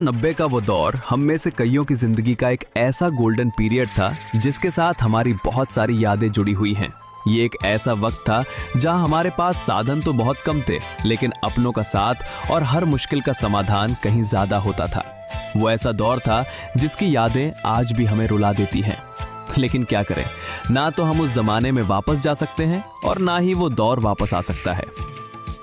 90 का वो दौर हम में से कईयों की जिंदगी का एक ऐसा गोल्डन पीरियड था जिसके साथ हमारी बहुत सारी यादें जुड़ी हुई हैं। ये एक ऐसा वक्त था जहां हमारे पास साधन तो बहुत कम थे, लेकिन अपनों का साथ और हर मुश्किल का समाधान कहीं ज्यादा होता था। वो ऐसा दौर था जिसकी यादें आज भी हमें रुला देती हैं। लेकिन क्या करें, ना तो हम उस जमाने में वापस जा सकते हैं और ना ही वो दौर वापस आ सकता है।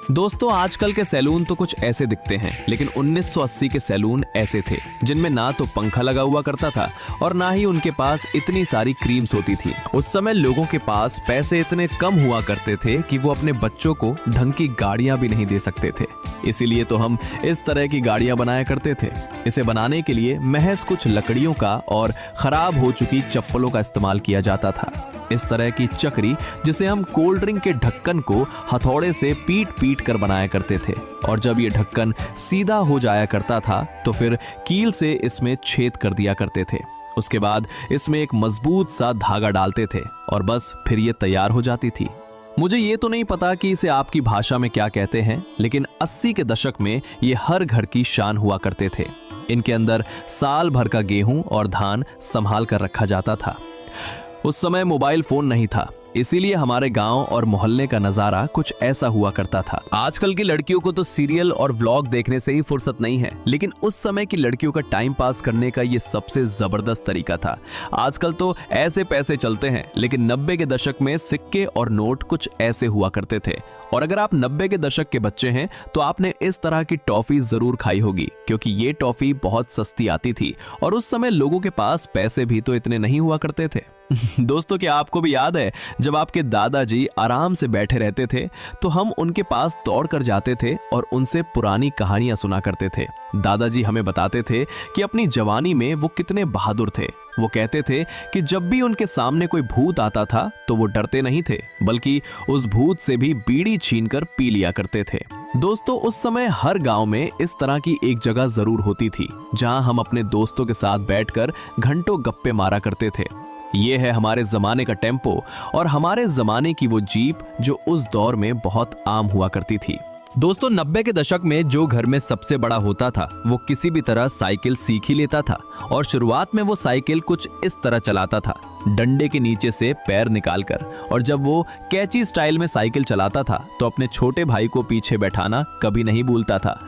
दोस्तों, आजकल के सैलून तो कुछ ऐसे दिखते हैं, लेकिन 1980 के सैलून ऐसे थे जिनमें ना तो पंखा लगा हुआ करता था और ना ही उनके पास इतनी सारी क्रीम्स होती थी। उस समय लोगों के पास पैसे इतने कम हुआ करते थे कि वो अपने बच्चों को ढंग की गाड़ियां भी नहीं दे सकते थे। इसीलिए तो हम इस तरह की गाड़ियां बनाया करते थे। इसे बनाने के लिए महज कुछ लकड़ियों का और खराब हो चुकी चप्पलों का इस्तेमाल किया जाता था। इस तरह की चक्री जिसे हम कोल्ड ड्रिंक के ढक्कन को हथौड़े से पीट पीट कर बनाया करते थे, और जब ये ढक्कन सीधा हो जाया करता था तो फिर कील से इसमें छेद कर दिया करते थे। उसके बाद इसमें एक मजबूत सा धागा डालते थे और बस फिर ये तैयार हो जाती थी। मुझे ये तो नहीं पता कि इसे आपकी भाषा में क्या कहते हैं, लेकिन 80 के दशक में ये हर घर की शान हुआ करते थे। इनके अंदर साल भर का गेहूं और धान संभाल कर रखा जाता था। उस समय मोबाइल फोन नहीं था, इसीलिए हमारे गांव और मोहल्ले का नजारा कुछ ऐसा हुआ करता था। आजकल की लड़कियों को तो सीरियल और व्लॉग देखने से ही फुर्सत नहीं है, लेकिन उस समय की लड़कियों का टाइम पास करने का ये सबसे जबरदस्त तरीका था। आजकल तो ऐसे पैसे चलते हैं, लेकिन 90 के दशक में सिक्के और नोट कुछ ऐसे हुआ करते थे। और अगर आप 90 के दशक के बच्चे हैं तो आपने इस तरह की टॉफी जरूर खाई होगी, क्योंकि ये टॉफी बहुत सस्ती आती थी और उस समय लोगों के पास पैसे भी तो इतने नहीं हुआ करते थे। दोस्तों, क्या आपको भी याद है जब आपके दादाजी आराम से बैठे रहते थे तो हम उनके पास दौड़ कर जाते थे और उनसे पुरानी कहानियां सुना करते थे। दादाजी हमें बताते थे कि अपनी जवानी में वो कितने बहादुर थे। वो कहते थे कि जब भी उनके सामने कोई भूत आता था तो वो डरते नहीं थे, बल्कि उस भूत से भी बीड़ी छीनकर पी लिया करते थे। दोस्तों, उस समय हर गांव में इस तरह की एक जगह जरूर होती थी जहां हम अपने दोस्तों के साथ बैठकर घंटों गप्पे मारा करते थे। ये है हमारे जमाने का टेम्पो और हमारे जमाने की वो जीप जो उस दौर में बहुत आम हुआ करती थी। दोस्तों, 90 के दशक में जो घर में सबसे बड़ा होता था वो किसी भी तरह साइकिल सीख ही लेता था, और शुरुआत में वो साइकिल कुछ इस तरह चलाता था, डंडे के नीचे से पैर निकालकर। और जब वो कैची स्टाइल में साइकिल चलाता था तो अपने छोटे भाई को पीछे बैठाना कभी नहीं भूलता था।